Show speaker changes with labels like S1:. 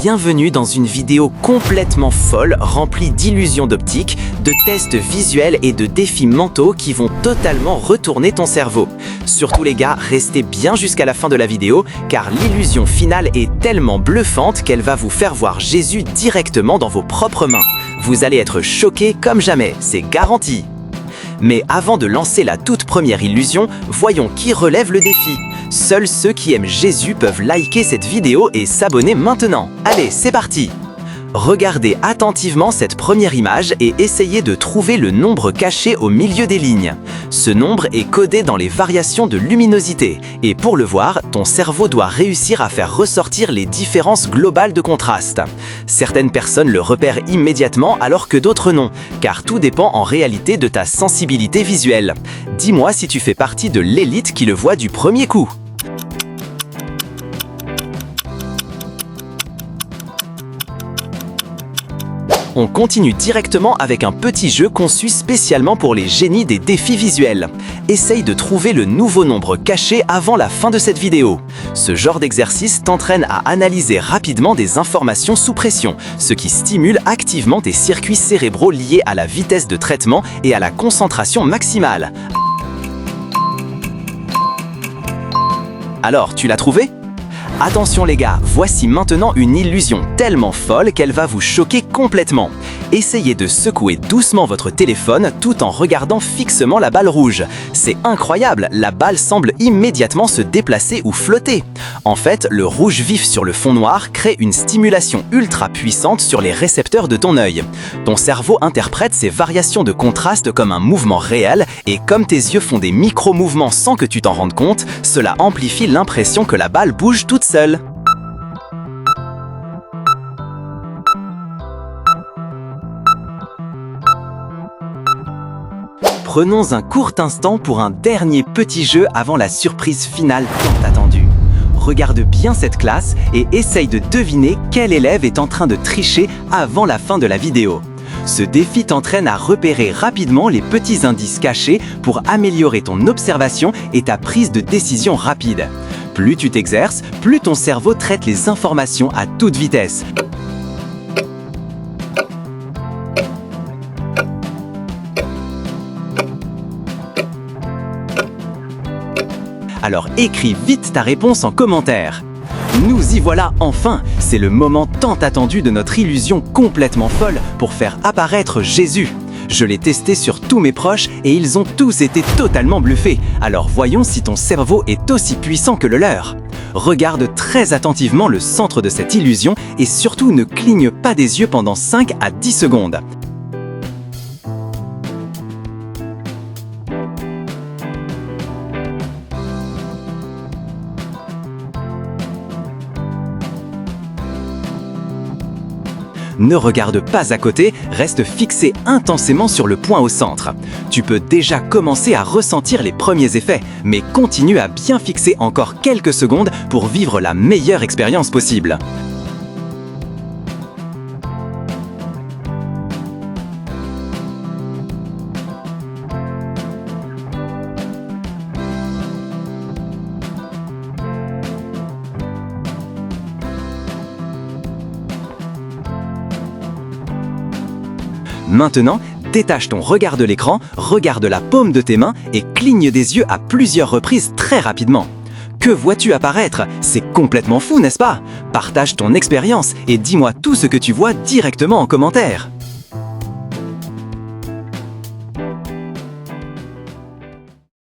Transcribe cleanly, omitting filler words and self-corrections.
S1: Bienvenue dans une vidéo complètement folle, remplie d'illusions d'optique, de tests visuels et de défis mentaux qui vont totalement retourner ton cerveau. Surtout les gars, restez bien jusqu'à la fin de la vidéo, car l'illusion finale est tellement bluffante qu'elle va vous faire voir Jésus directement dans vos propres mains. Vous allez être choqués comme jamais, c'est garanti. Mais avant de lancer la toute première illusion, voyons qui relève le défi. Seuls ceux qui aiment Jésus peuvent liker cette vidéo et s'abonner maintenant. Allez, c'est parti! Regardez attentivement cette première image et essayez de trouver le nombre caché au milieu des lignes. Ce nombre est codé dans les variations de luminosité et pour le voir, ton cerveau doit réussir à faire ressortir les différences globales de contraste. Certaines personnes le repèrent immédiatement alors que d'autres non, car tout dépend en réalité de ta sensibilité visuelle. Dis-moi si tu fais partie de l'élite qui le voit du premier coup. On continue directement avec un petit jeu conçu spécialement pour les génies des défis visuels. Essaye de trouver le nouveau nombre caché avant la fin de cette vidéo. Ce genre d'exercice t'entraîne à analyser rapidement des informations sous pression, ce qui stimule activement tes circuits cérébraux liés à la vitesse de traitement et à la concentration maximale. Alors, tu l'as trouvé ? Attention les gars, voici maintenant une illusion tellement folle qu'elle va vous choquer complètement. Essayez de secouer doucement votre téléphone tout en regardant fixement la balle rouge. C'est incroyable, la balle semble immédiatement se déplacer ou flotter. En fait, le rouge vif sur le fond noir crée une stimulation ultra puissante sur les récepteurs de ton œil. Ton cerveau interprète ces variations de contraste comme un mouvement réel et comme tes yeux font des micro-mouvements sans que tu t'en rendes compte, cela amplifie l'impression que la balle bouge toute seule. Prenons un court instant pour un dernier petit jeu avant la surprise finale tant attendue. Regarde bien cette classe et essaye de deviner quel élève est en train de tricher avant la fin de la vidéo. Ce défi t'entraîne à repérer rapidement les petits indices cachés pour améliorer ton observation et ta prise de décision rapide. Plus tu t'exerces, plus ton cerveau traite les informations à toute vitesse. Alors écris vite ta réponse en commentaire. Nous y voilà enfin! C'est le moment tant attendu de notre illusion complètement folle pour faire apparaître Jésus. Je l'ai testé sur tous mes proches et ils ont tous été totalement bluffés. Alors voyons si ton cerveau est aussi puissant que le leur. Regarde très attentivement le centre de cette illusion et surtout ne cligne pas des yeux pendant 5 à 10 secondes. Ne regarde pas à côté, reste fixé intensément sur le point au centre. Tu peux déjà commencer à ressentir les premiers effets, mais continue à bien fixer encore quelques secondes pour vivre la meilleure expérience possible. Maintenant, détache ton regard de l'écran, regarde la paume de tes mains et cligne des yeux à plusieurs reprises très rapidement. Que vois-tu apparaître? C'est complètement fou, n'est-ce pas? Partage ton expérience et dis-moi tout ce que tu vois directement en commentaire.